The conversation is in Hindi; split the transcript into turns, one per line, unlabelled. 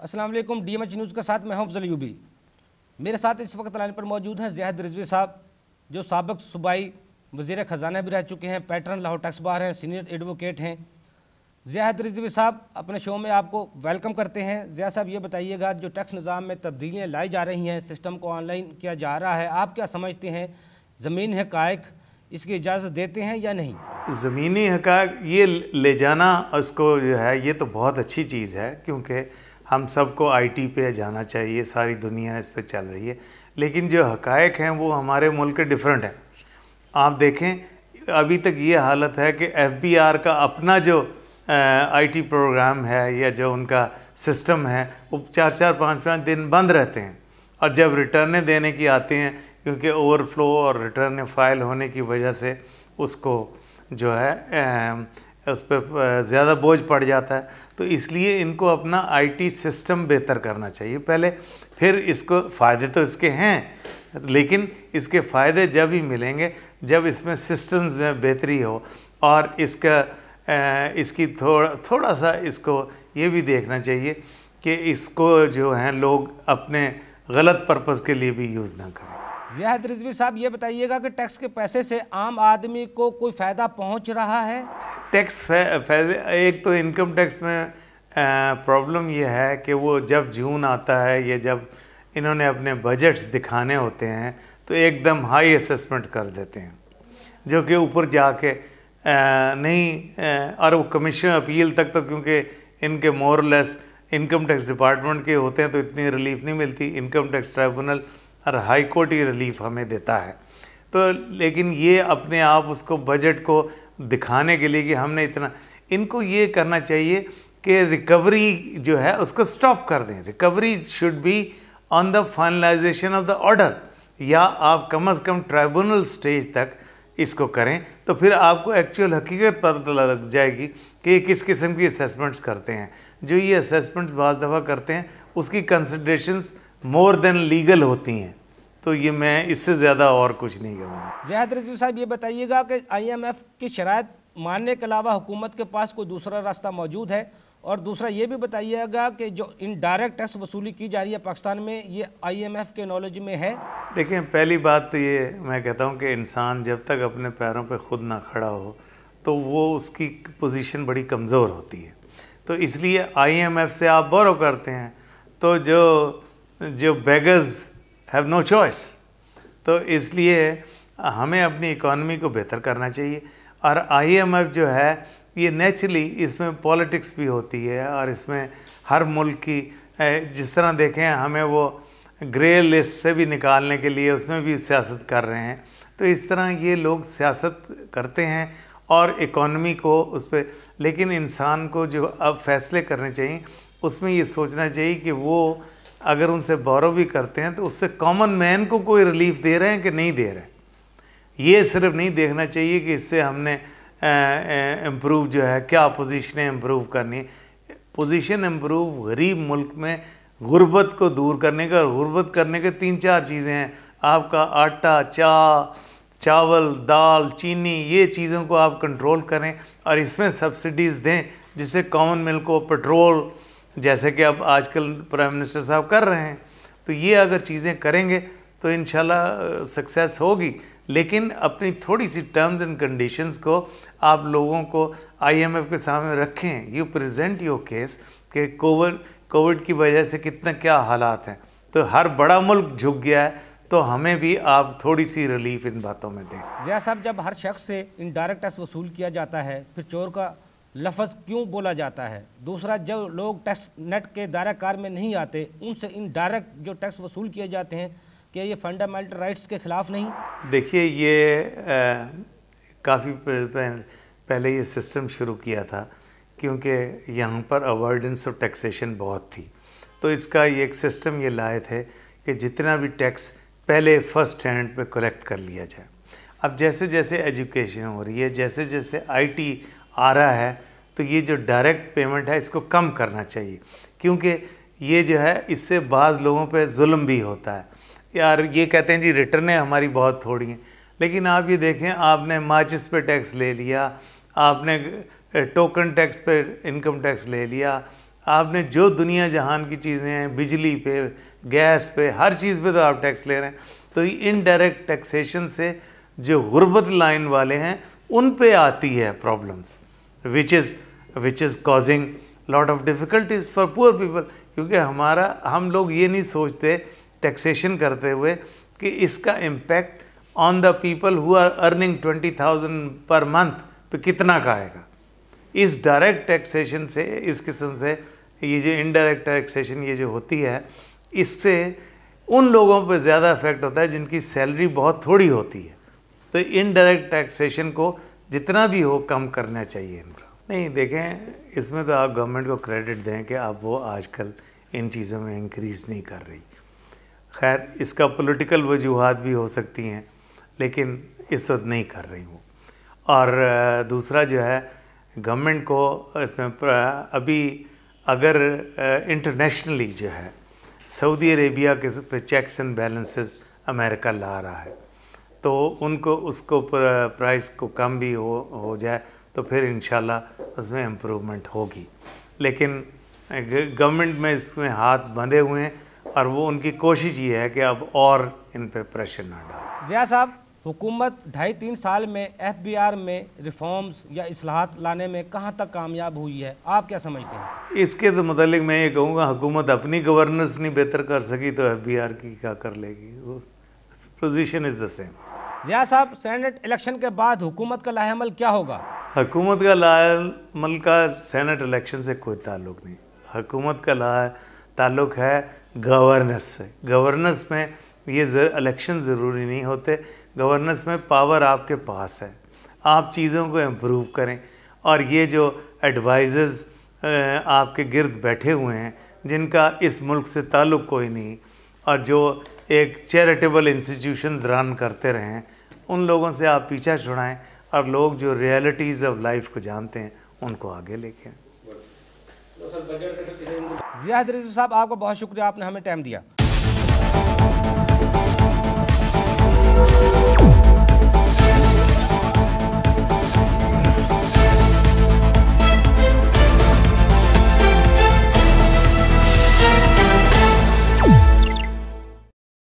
अस्सलाम वालेकुम। DMH न्यूज़ के साथ मैं हूं अफजल यूबी। मेरे साथ इस वक्त लाइन पर मौजूद हैं ज़ियाद रिजवी साहब, जो साबिक सूबाई वज़ीर ख़जाना भी रह चुके हैं, पैटर्न लाहौर टैक्स बार हैं, सीनियर एडवोकेट हैं। ज़ियाद रिजवी साहब, अपने शो में आपको वेलकम करते हैं। ज़िया साहब, ये बताइएगा, जो टैक्स निज़ाम में तब्दीलियाँ लाई जा रही हैं, सिस्टम को ऑनलाइन किया जा रहा है, आप क्या समझते हैं? ज़मीन हक़ाइक़ इसकी इजाज़त देते हैं या नहीं?
ज़मीनी हक़ाइक़ ये ले जाना उसको जो है, ये तो बहुत अच्छी चीज़ है, क्योंकि हम सबको IT पे जाना चाहिए, सारी दुनिया इस पे चल रही है। लेकिन जो हक़ाइक़ हैं वो हमारे मुल्क के डिफरेंट हैं। आप देखें, अभी तक ये हालत है कि FBR का अपना जो IT प्रोग्राम है या जो उनका सिस्टम है, वो 4-4, 5-5 दिन बंद रहते हैं। और जब रिटर्नें देने की आते हैं, क्योंकि ओवरफ्लो और रिटर्न फाइल होने की वजह से उसको जो है उस पर ज़्यादा बोझ पड़ जाता है, तो इसलिए इनको अपना IT सिस्टम बेहतर करना चाहिए पहले। फिर इसको फ़ायदे तो इसके हैं, लेकिन इसके फ़ायदे जब ही मिलेंगे जब इसमें सिस्टम्स में बेहतरी हो। और इसकी थोड़ा सा इसको ये भी देखना चाहिए कि इसको जो है लोग अपने गलत पर्पज़ के लिए भी यूज़ ना करें।
ज़ियाद रिजवी साहब, ये बताइएगा कि टैक्स के पैसे से आम आदमी को कोई फ़ायदा पहुंच रहा है?
टैक्स एक तो इनकम टैक्स में प्रॉब्लम ये है कि वो जब जून आता है या जब इन्होंने अपने बजट्स दिखाने होते हैं तो एकदम हाई असेसमेंट कर देते हैं, जो कि ऊपर जाके नहीं। और वो कमीशन अपील तक तो, क्योंकि इनके more less income tax department के होते हैं, तो इतनी रिलीफ नहीं मिलती। इनकम टैक्स ट्राइब्यूनल और हाई कोर्ट ही रिलीफ हमें देता है। तो लेकिन ये अपने आप उसको बजट को दिखाने के लिए कि हमने इतना, इनको ये करना चाहिए कि रिकवरी जो है उसको स्टॉप कर दें। Recovery should be on the finalisation of the order, या आप कम से कम ट्राइब्यूनल स्टेज तक इसको करें, तो फिर आपको एक्चुअल हकीकत पता लग जाएगी कि ये किस किस्म की असेसमेंट्स करते हैं। जो ये असेसमेंट्स बाज़ दफ़ा करते हैं उसकी कंसिडरेशंस मोर देन लीगल होती हैं। तो ये मैं इससे ज़्यादा और कुछ नहीं कहूँगा।
ज़ियाद रिजवी साहब, ये बताइएगा कि IMF की शराइत मानने के अलावा हुकूमत के पास कोई दूसरा रास्ता मौजूद है? और दूसरा ये भी बताइएगा कि जो इनडायरेक्ट टैक्स वसूली की जा रही है पाकिस्तान में, ये IMF के नॉलेज में है?
देखें, पहली बात तो ये मैं कहता हूँ कि इंसान जब तक अपने पैरों पे खुद ना खड़ा हो तो वो उसकी पोजीशन बड़ी कमज़ोर होती है। तो इसलिए IMF से आप बोरो करते हैं, तो जो बेगर्स हैव नो चॉइस। तो इसलिए हमें अपनी इकॉनमी को बेहतर करना चाहिए। और IMF जो है ये नेचुरली, इसमें पॉलिटिक्स भी होती है, और इसमें हर मुल्क की जिस तरह देखें, हमें वो ग्रे लिस्ट से भी निकालने के लिए उसमें भी सियासत कर रहे हैं। तो इस तरह ये लोग सियासत करते हैं और इकॉनमी को उस पर, लेकिन इंसान को जो अब फैसले करने चाहिए उसमें ये सोचना चाहिए कि वो अगर उनसे बोरो भी करते हैं तो उससे कॉमन मैन को कोई रिलीफ दे रहे हैं कि नहीं दे रहे हैं। ये सिर्फ नहीं देखना चाहिए कि इससे हमने इम्प्रूव जो है, क्या पोजीशनें इम्प्रूव करनी। पोजीशन इम्प्रूव गरीब मुल्क में गुर्बत को दूर करने का, और गुर्बत करने के 3-4 चीज़ें हैं। आपका आटा, चावल, दाल, चीनी, ये चीज़ों को आप कंट्रोल करें और इसमें सब्सिडीज़ दें, जिससे कॉमन मैन को पेट्रोल, जैसे कि अब आजकल प्राइम मिनिस्टर साहब कर रहे हैं, तो ये अगर चीज़ें करेंगे तो इंशाल्लाह सक्सेस होगी। लेकिन अपनी थोड़ी सी टर्म्स एंड कंडीशंस को आप लोगों को IMF के सामने रखें। यू प्रेजेंट योर केस कि कोविड की वजह से कितना क्या हालात हैं, तो हर बड़ा मुल्क झुक गया है, तो हमें भी आप थोड़ी सी रिलीफ इन बातों में दें।
ज़िया साहब, जब हर शख्स से इनडायरेक्ट टैक्स वसूल किया जाता है, फिर चोर का लफ्ज़ क्यों बोला जाता है? दूसरा, जब लोग टैक्स नेट के दायरा कार में नहीं आते, उनसे इनडायरेक्ट जो टैक्स वसूल किए जाते हैं, क्या ये फंडामेंटल राइट्स के ख़िलाफ़ नहीं?
देखिए, ये काफ़ी पहले ये सिस्टम शुरू किया था, क्योंकि यहाँ पर अवॉइडेंस ऑफ टैक्सेशन बहुत थी। तो इसका ये एक सिस्टम ये लाए थे कि जितना भी टैक्स पहले फर्स्ट हैंड पे कलेक्ट कर लिया जाए। अब जैसे जैसे एजुकेशन हो रही है, जैसे जैसे IT आ रहा है, तो ये जो डायरेक्ट पेमेंट है इसको कम करना चाहिए, क्योंकि ये जो है इससे बाज़ लोगों पे जुल्म भी होता है। यार ये कहते हैं जी रिटर्नें हमारी बहुत थोड़ी हैं, लेकिन आप ये देखें, आपने माचिस पे टैक्स ले लिया, आपने टोकन टैक्स पे इनकम टैक्स ले लिया, आपने जो दुनिया जहान की चीज़ें हैं, बिजली पे, गैस पे, हर चीज़ पे तो आप टैक्स ले रहे हैं। तो इनडायरेक्ट टैक्सेशन से जो गुर्बत लाइन वाले हैं उन पे आती है problems, which is causing lot of difficulties for poor people. क्योंकि हम लोग ये नहीं सोचते टैक्सेशन करते हुए कि इसका impact on the people who are earning 20,000 per month पे कितना का आएगा। इस डायरेक्ट टैक्सेशन से, इस किस्म से ये जो इनडायरेक्ट टैक्सेशन ये जो होती है, इससे उन लोगों पे ज़्यादा इफेक्ट होता है जिनकी सैलरी बहुत थोड़ी होती है। तो इनडायरेक्ट टैक्सेशन को जितना भी हो कम करना चाहिए इनको। नहीं देखें, इसमें तो आप गवर्नमेंट को क्रेडिट दें कि अब वो आजकल इन चीज़ों में इंक्रीज़ नहीं कर रही। खैर, इसका पॉलिटिकल वजूहात भी हो सकती हैं, लेकिन इस वक्त नहीं कर रही वो। और दूसरा जो है, गवर्नमेंट को इसमें अभी अगर इंटरनेशनली जो है सऊदी अरेबिया के पे चेक्स एंड बैलेंसेस अमेरिका ला रहा है, तो उनको उसको प्राइस को कम भी हो जाए तो फिर इंशाल्लाह उसमें इम्प्रूवमेंट होगी। लेकिन गवर्नमेंट में इसमें हाथ बंधे हुए हैं और वो उनकी कोशिश ये है कि अब और इन पे प्रेशर ना डालें।
ज़िया साहब, हुकूमत 2.5-3 साल में FBR में रिफॉर्म्स या इस्लाहात लाने में कहाँ तक कामयाब हुई है, आप क्या समझते हैं?
इसके तो मुतालिक मैं ये कहूँगा, हुकूमत अपनी गवर्नेंस नहीं बेहतर कर सकी तो FBR की क्या कर लेगी। Position is the same.
Zia साहब, सेनेट इलेक्शन के बाद हुकूमत का लाहेमल क्या होगा?
हुकूमत का लाहेमल का सेनेट इलेक्शन से कोई ताल्लुक़ नहीं। हुकूमत का ताल्लुक़ है गवर्नेंस से। गवर्नेंस में ये इलेक्शन ज़रूरी नहीं होते। गवर्नेंस में पावर आपके पास है, आप चीज़ों को इम्प्रूव करें। और ये जो एडवाइज़र्स आपके गिर्द बैठे हुए हैं जिनका इस मुल्क से ताल्लुक़ कोई नहीं, और जो एक चैरिटेबल इंस्टीट्यूशंस रन करते रहे हैं, उन लोगों से आप पीछा छुड़ाएं और लोग जो रियलिटीज़ ऑफ लाइफ को जानते हैं उनको आगे लेके आएं।
ज़िया रिजवी साहब, आपका बहुत शुक्रिया, आपने हमें टाइम दिया।